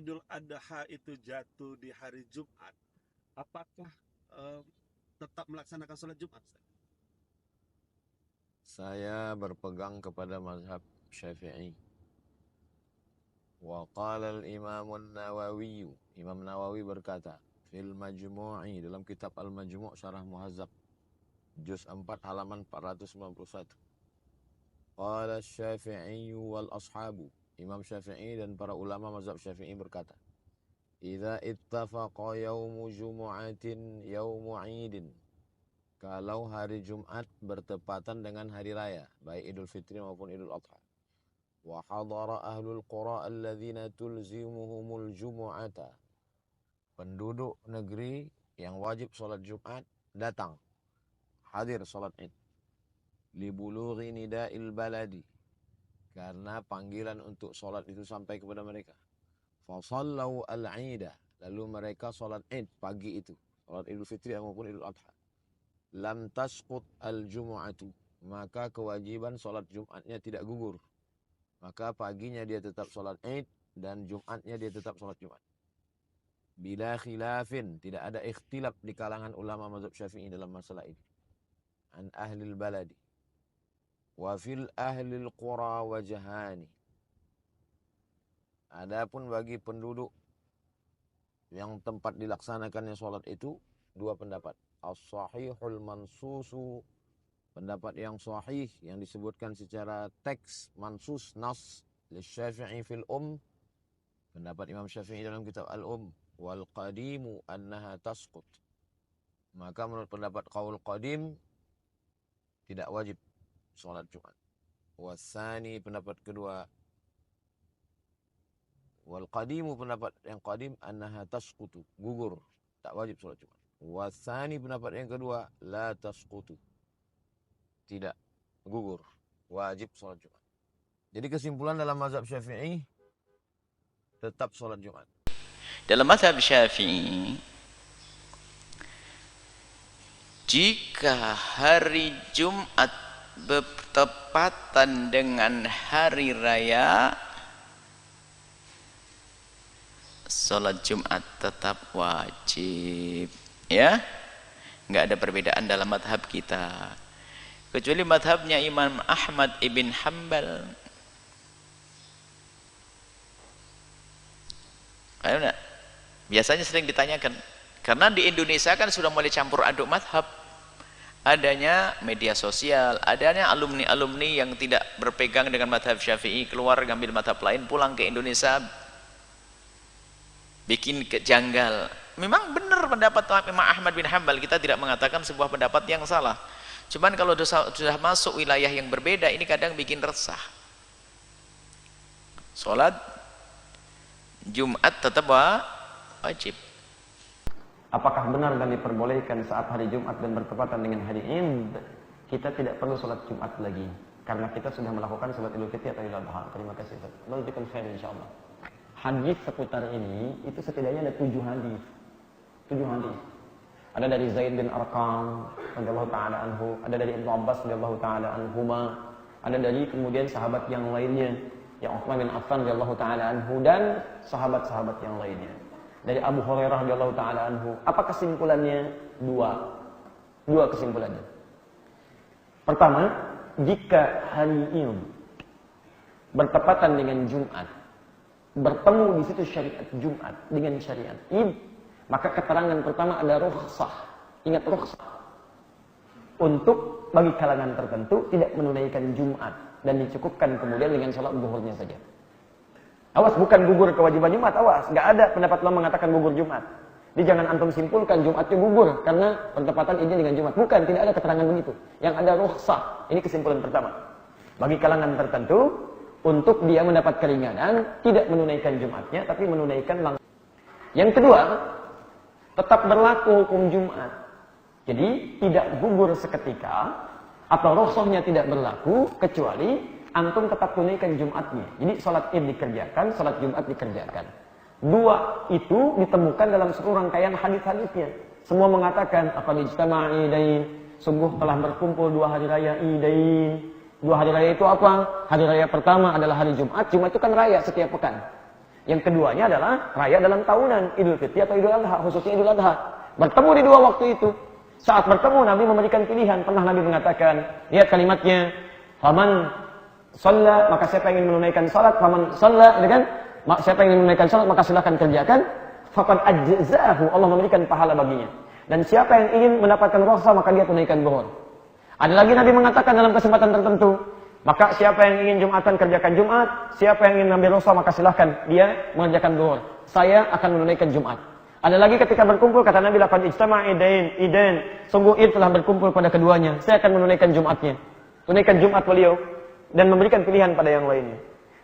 Idul Adha itu jatuh di hari Jumat, apakah eh, tetap melaksanakan sholat Jumat, Ustaz? Saya berpegang kepada mazhab Syafi'i. Wa qala al-Imam an-Nawawi, Imam Nawawi berkata, fil Majmu'i, dalam kitab Al-Majmu' Syarah Muhazzab, juz 4 halaman 491. Qala Syafi'i wal ashabu, Imam Syafi'i dan para ulama mazhab Syafi'i berkata, idza ittafaqa yaumu jumu'atin yaumu 'idin, kalau hari Jumat bertepatan dengan hari raya, baik Idul Fitri maupun Idul Adha. Wa hadara ahlul qura alladzina tulzimuhumul jumu'ata, penduduk negeri yang wajib salat Jumat datang, hadir salat Id. Li bulughi nida'il baladi, karena panggilan untuk salat itu sampai kepada mereka. Fa sallau al-'ida, lalu mereka salat Id pagi itu, salat Idul Fitri maupun Idul Adha. Lam tasqut al-jumu'atu, maka kewajiban salat Jumatnya tidak gugur. Maka paginya dia tetap salat Id dan Jumatnya dia tetap salat Jumat. Bila khilafin, tidak ada ikhtilaf di kalangan ulama mazhab Syafi'i dalam masalah ini. An ahlil baladi. Wa fil ahlil qura wajhani. Adapun bagi penduduk yang tempat dilaksanakannya salat itu dua pendapat. As-sahihul mansusu, pendapat yang sahih yang disebutkan secara teks mansus nas li Syafi'i fil pendapat Imam Syafi'i dalam kitab Al-Um, wal qadimu annaha tasqut, maka menurut pendapat qaul qadim tidak wajib salat Jumat. Wasani, pendapat kedua, wal qadimu, pendapat yang qadim, annaha tasqutu, gugur, tak wajib salat Jumat. Wasani, pendapat yang kedua, la tasqutu, tidak gugur, wajib salat Jumat. Jadi kesimpulan dalam mazhab Syafi'i tetap salat Jumat. Dalam mazhab Syafi'i, jika hari Jumat bertepatan dengan hari raya, salat Jumat tetap wajib. Ya, nggak ada perbedaan dalam madhab kita, kecuali madhabnya Imam Ahmad ibn Hanbal. Karena biasanya sering ditanyakan, karena di Indonesia kan sudah mulai campur aduk madhab, adanya media sosial, adanya alumni-alumni yang tidak berpegang dengan madhab Syafi'i, keluar ngambil madhab lain, pulang ke Indonesia bikin kejanggal. Memang benar pendapat Imam Ahmad bin Hanbal, kita tidak mengatakan sebuah pendapat yang salah. Cuman kalau sudah masuk wilayah yang berbeda, ini kadang bikin resah. Salat Jumat tetap wajib. Apakah benar dan diperbolehkan saat hari Jumat dan bertepatan dengan hari Id, kita tidak perlu sholat Jumat lagi karena kita sudah melakukan sholat Idul Fitri atau Idul Adha? Terima kasih Ustaz. Bagikan khair insyaallah. Hadis seputar ini itu setidaknya ada 7 hadis. 7 hadis. Ada dari Zaid bin Arqam radhiyallahu taala anhu, ada dari Ibnu Abbas radhiyallahu taala anhuma, ada dari kemudian sahabat yang lainnya, yang Utsman bin Affan radhiyallahu taala anhu, dan sahabat-sahabat yang lainnya. Dari Abu Hurairah radhiyallahu taala anhu. Apa kesimpulannya? Dua kesimpulannya. Pertama, jika hari Id bertepatan dengan Jumat, bertemu di situ syariat Jumat dengan syariat Id, maka keterangan pertama ada rukhsah. Ingat rukhsah. Untuk bagi kalangan tertentu tidak menunaikan Jumat dan dicukupkan kemudian dengan sholat zuhurnya saja. Awas, bukan gugur kewajiban Jumat, awas. Nggak ada pendapat lo mengatakan gugur Jumat. Jadi jangan antum simpulkan Jumatnya gugur karena bertepatan ini dengan Jumat. Bukan, tidak ada keterangan begitu. Yang ada rukhsah. Ini kesimpulan pertama. Bagi kalangan tertentu, untuk dia mendapat keringanan, tidak menunaikan Jumatnya, tapi menunaikan langsung. Yang kedua, tetap berlaku hukum Jumat. Jadi tidak gugur seketika, atau rukhsahnya tidak berlaku, kecuali antum tetap tunaikan Jumatnya. Jadi sholat Id dikerjakan, sholat Jumat dikerjakan. Dua itu ditemukan dalam seluruh rangkaian hadis-hadisnya. Semua mengatakan aqad ijtama'a idain, sungguh telah berkumpul 2 hari raya idain. 2 hari raya itu apa? Hari raya pertama adalah hari Jumat. Jumat itu kan raya setiap pekan. Yang keduanya adalah raya dalam tahunan, Idul Fitri atau Idul Adha, khususnya Idul Adha. Bertemu di dua waktu itu. Saat bertemu Nabi memberikan pilihan. Pernah Nabi mengatakan, lihat kalimatnya, faman shalla, maka siapa yang ingin menunaikan salat, faman shalla, kan? Siapa yang ingin menunaikan salat maka silakan kerjakan. Faqad ajzahu, Allah memberikan pahala baginya. Dan siapa yang ingin mendapatkan rukhsah maka dia tunaikan zuhur. Ada lagi Nabi mengatakan dalam kesempatan tertentu, maka siapa yang ingin Jumatan kerjakan Jumat, siapa yang ingin ambil rukhsah maka silahkan dia mengerjakan zuhur. Saya akan menunaikan Jumat. Ada lagi ketika berkumpul kata Nabi, laqad ijtama'a idain, sungguh Id telah berkumpul pada keduanya. Saya akan menunaikan Jumatnya. Tunaikan Jumat beliau dan memberikan pilihan pada yang lainnya.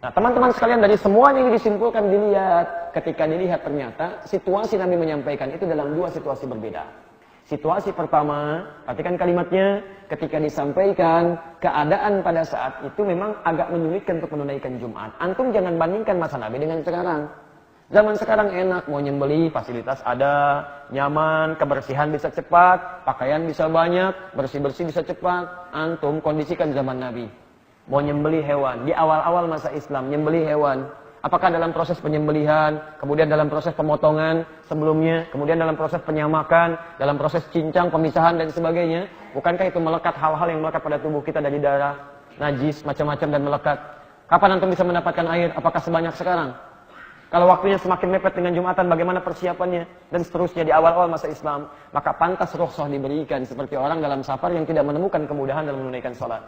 Nah, teman-teman sekalian, dari semuanya ini disimpulkan, dilihat. Ketika dilihat ternyata situasi Nabi menyampaikan itu dalam dua situasi berbeda. Situasi pertama, perhatikan kalimatnya, ketika disampaikan keadaan pada saat itu memang agak menyulitkan untuk menunaikan Jumat. Antum jangan bandingkan masa Nabi dengan sekarang. Zaman sekarang enak, mau nyembeli, fasilitas ada, nyaman, kebersihan bisa cepat, pakaian bisa banyak, bersih-bersih bisa cepat. Antum kondisikan zaman Nabi. Mau nyembeli hewan, di awal-awal masa Islam, nyembeli hewan. Apakah dalam proses penyembelihan, kemudian dalam proses pemotongan sebelumnya, kemudian dalam proses penyamakan, dalam proses cincang, pemisahan, dan sebagainya. Bukankah itu melekat hal-hal yang melekat pada tubuh kita dari darah, najis, macam-macam dan melekat. Kapan antum bisa mendapatkan air? Apakah sebanyak sekarang? Kalau waktunya semakin mepet dengan Jumatan, bagaimana persiapannya? Dan seterusnya di awal-awal masa Islam. Maka pantas rukhsah diberikan seperti orang dalam safar yang tidak menemukan kemudahan dalam menunaikan sholat.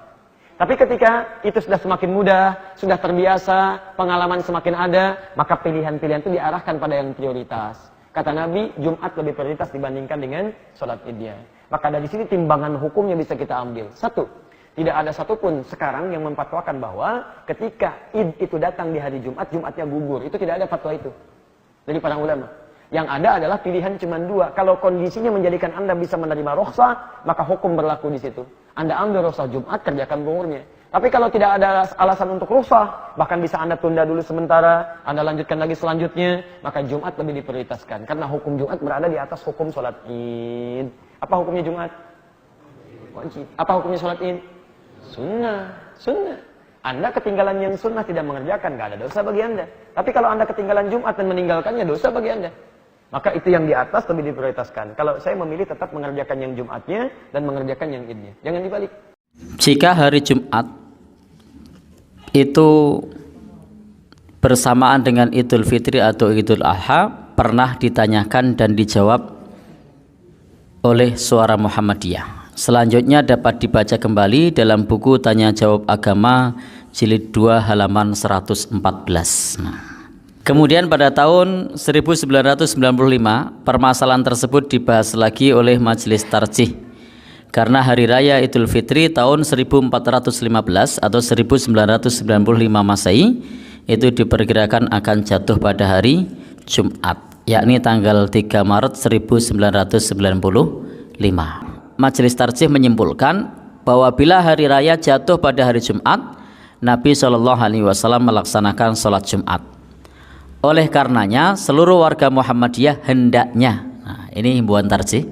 Tapi ketika itu sudah semakin mudah, sudah terbiasa, pengalaman semakin ada, maka pilihan-pilihan itu diarahkan pada yang prioritas. Kata Nabi, Jumat lebih prioritas dibandingkan dengan sholat idnya. Maka dari sini timbangan hukumnya bisa kita ambil. Satu, tidak ada satupun sekarang yang memfatwakan bahwa ketika Id itu datang di hari Jumat, Jumatnya gugur. Itu tidak ada fatwa itu dari para ulama. Yang ada adalah pilihan cuma dua. Kalau kondisinya menjadikan Anda bisa menerima rukhsah, maka hukum berlaku di situ. Anda ambil rukhsah Jumat, kerjakan zuhurnya. Tapi kalau tidak ada alasan untuk rukhsah, bahkan bisa Anda tunda dulu sementara, Anda lanjutkan lagi selanjutnya, maka Jumat lebih diprioritaskan. Karena hukum Jumat berada di atas hukum sholat Id. Apa hukumnya Jumat? Wajib. Apa hukumnya sholat Id? Sunnah. Sunnah. Anda ketinggalan yang sunnah tidak mengerjakan, nggak ada dosa bagi Anda. Tapi kalau Anda ketinggalan Jumat dan meninggalkannya, dosa bagi Anda. Maka itu yang di atas lebih diprioritaskan. Kalau saya memilih tetap mengerjakan yang Jumatnya dan mengerjakan yang Idnya. Jangan dibalik. Jika hari Jumat itu bersamaan dengan Idul Fitri atau Idul Adha, pernah ditanyakan dan dijawab oleh Suara Muhammadiyah. Selanjutnya dapat dibaca kembali dalam buku Tanya Jawab Agama jilid 2 halaman 114. Kemudian pada tahun 1995 permasalahan tersebut dibahas lagi oleh Majelis Tarjih karena hari raya Idul Fitri tahun 1415 atau 1995 Masehi itu diperkirakan akan jatuh pada hari Jumat, yakni tanggal 3 Maret 1995. Majelis Tarjih menyimpulkan bahwa bila hari raya jatuh pada hari Jumat, Nabi SAW melaksanakan sholat Jumat. Oleh karenanya seluruh warga Muhammadiyah hendaknya, nah ini himbauan Tarjih,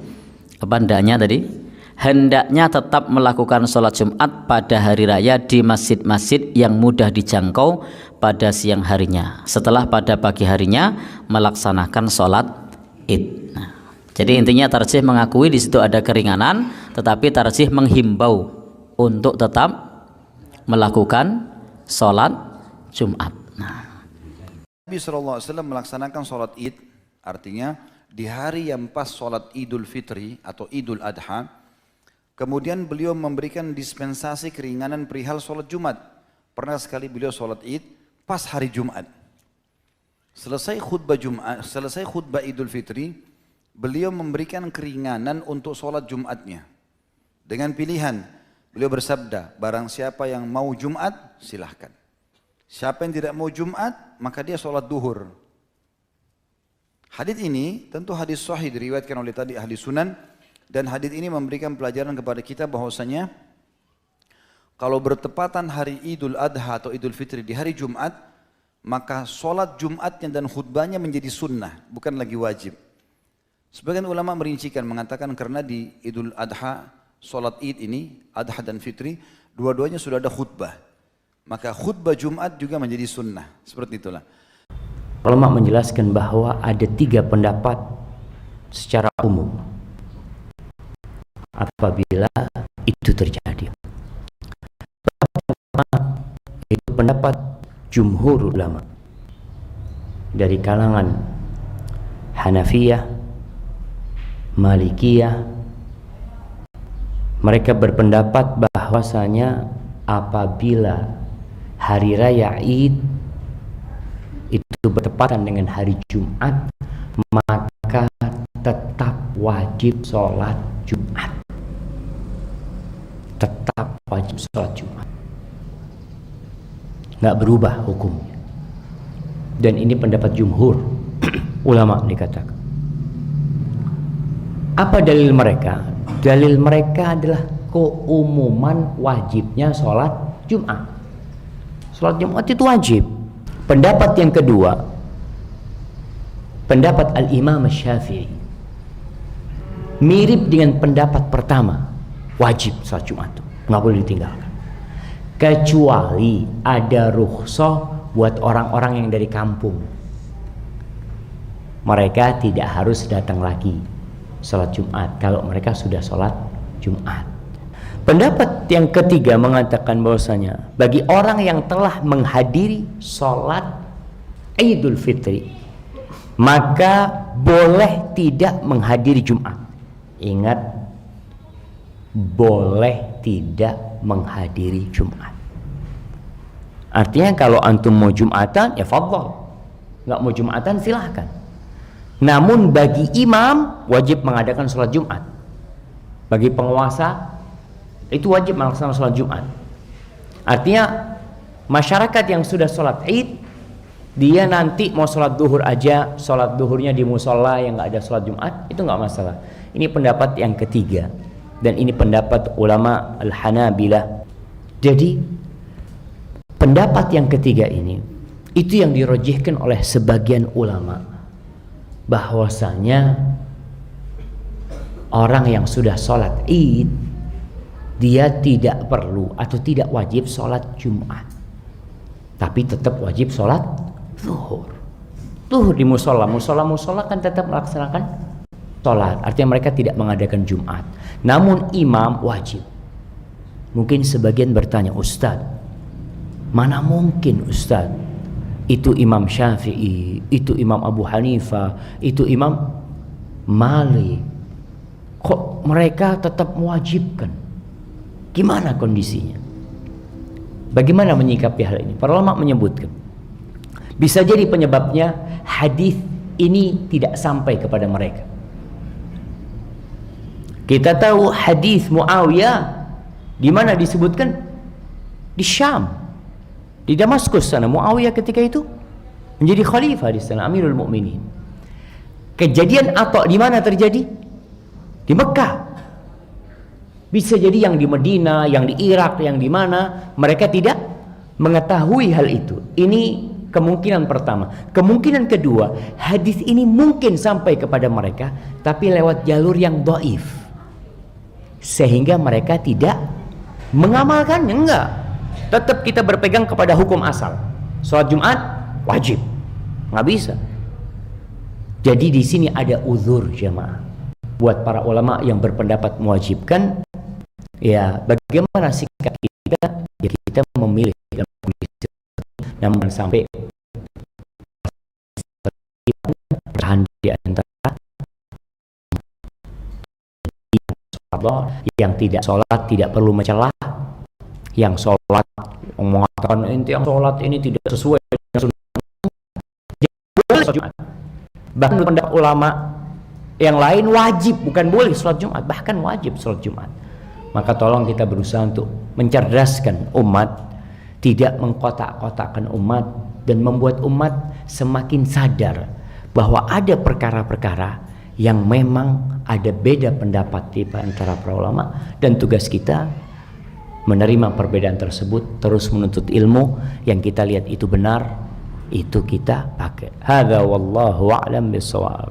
apa hendaknya tadi? Hendaknya tetap melakukan sholat Jumat pada hari raya di masjid-masjid yang mudah dijangkau pada siang harinya, setelah pada pagi harinya melaksanakan sholat Id. Nah, jadi intinya Tarjih mengakui di situ ada keringanan, tetapi Tarjih menghimbau untuk tetap melakukan sholat Jumat. Nah, Nabi SAW melaksanakan sholat Id, artinya di hari yang pas sholat Idul Fitri atau Idul Adha, kemudian beliau memberikan dispensasi keringanan perihal sholat Jumat. Pernah sekali beliau sholat Id pas hari Jumat. Selesai khutbah Jumat, selesai khutbah Idul Fitri, beliau memberikan keringanan untuk sholat Jumatnya. Dengan pilihan, beliau bersabda, barang siapa yang mau Jumat, silahkan. Siapa yang tidak mau Jumat, maka dia sholat duhur. Hadits ini tentu hadis sahih diriwayatkan oleh tadi ahli sunan, dan hadits ini memberikan pelajaran kepada kita bahwasanya kalau bertepatan hari Idul Adha atau Idul Fitri di hari Jumat, maka sholat Jumatnya dan khutbahnya menjadi sunnah, bukan lagi wajib. Sebagian ulama merincikan mengatakan karena di Idul Adha, sholat Id ini, Adha dan Fitri, dua-duanya sudah ada khutbah. Maka khutbah Jumat juga menjadi sunnah. Seperti itulah. ulama menjelaskan bahwa ada 3 pendapat secara umum apabila itu terjadi. Pertama, itu pendapat jumhur ulama dari kalangan Hanafiyah, Malikiyah. Mereka berpendapat bahwasanya apabila hari raya Id itu bertepatan dengan hari Jumat, maka tetap wajib sholat Jumat. Tetap wajib sholat Jumat, nggak berubah hukumnya. Dan ini pendapat jumhur ulama dikatakan. Apa dalil mereka? Dalil mereka adalah keumuman wajibnya sholat Jumat. Sholat Jumat itu wajib. Pendapat yang kedua, pendapat Al-Imam Syafi'i, mirip dengan pendapat pertama, wajib sholat Jumat itu nggak boleh ditinggalkan, kecuali ada rukhsah buat orang-orang yang dari kampung. Mereka tidak harus datang lagi sholat Jumat kalau mereka sudah sholat Jumat. Pendapat yang ketiga mengatakan bahwasanya bagi orang yang telah menghadiri sholat Idul Fitri, maka boleh tidak menghadiri Jumat. Ingat, boleh tidak menghadiri Jumat. Artinya kalau antum mau Jumatan, ya fadhal. Nggak mau Jumatan, silahkan. Namun bagi imam wajib mengadakan sholat Jumat. Bagi penguasa itu wajib melaksanakan sholat Jumat. Artinya masyarakat yang sudah sholat Id, dia nanti mau sholat duhur aja, sholat duhurnya di musola yang nggak ada sholat Jumat, itu nggak masalah. Ini pendapat yang ketiga, dan ini pendapat ulama Al-Hanabilah. Jadi pendapat yang ketiga ini itu yang dirojihkan oleh sebagian ulama, bahwasanya orang yang sudah sholat Id, dia tidak perlu atau tidak wajib sholat Jumat, tapi tetap wajib sholat zuhur. Zuhur di musola, musola kan tetap melaksanakan sholat. Artinya mereka tidak mengadakan Jumat. Namun imam wajib. Mungkin sebagian bertanya, Ustadz, mana mungkin Ustadz? Itu Imam Syafi'i, itu Imam Abu Hanifah, itu Imam Malik, kok mereka tetap mewajibkan? Gimana kondisinya? Bagaimana menyikapi hal ini? Para ulama menyebutkan, bisa jadi penyebabnya hadis ini tidak sampai kepada mereka. Kita tahu hadis Muawiyah di mana disebutkan? Di Syam, di Damaskus sana. Muawiyah ketika itu menjadi khalifah di sana, Amirul Mukminin. Kejadian Atha di mana terjadi? Di Mekah. Bisa jadi yang di Medina, yang di Irak, yang di mana, mereka tidak mengetahui hal itu. Ini kemungkinan pertama. Kemungkinan kedua, hadis ini mungkin sampai kepada mereka, tapi lewat jalur yang dhaif, sehingga mereka tidak mengamalkannya. Enggak, tetap kita berpegang kepada hukum asal. Sholat Jumat wajib, nggak bisa. Jadi di sini ada uzur jamaah buat para ulama yang berpendapat mewajibkan. Ya, bagaimana sikap kita? Ya, kita memilih dalam kondisi, namun sampai bertahan di antara yang tidak sholat tidak perlu mencelah, yang sholat mengatakan inti yang sholat ini tidak sesuai dengan sunnah. Bahkan pendapat ulama yang lain wajib, bukan boleh sholat Jumat, bahkan wajib sholat Jumat. Maka tolong kita berusaha untuk mencerdaskan umat, tidak mengkotak-kotakkan umat, dan membuat umat semakin sadar bahwa ada perkara-perkara yang memang ada beda pendapat di antara para ulama, dan tugas kita menerima perbedaan tersebut, terus menuntut ilmu. Yang kita lihat itu benar, itu kita pakai. Hadza wallahu a'lam bishawab.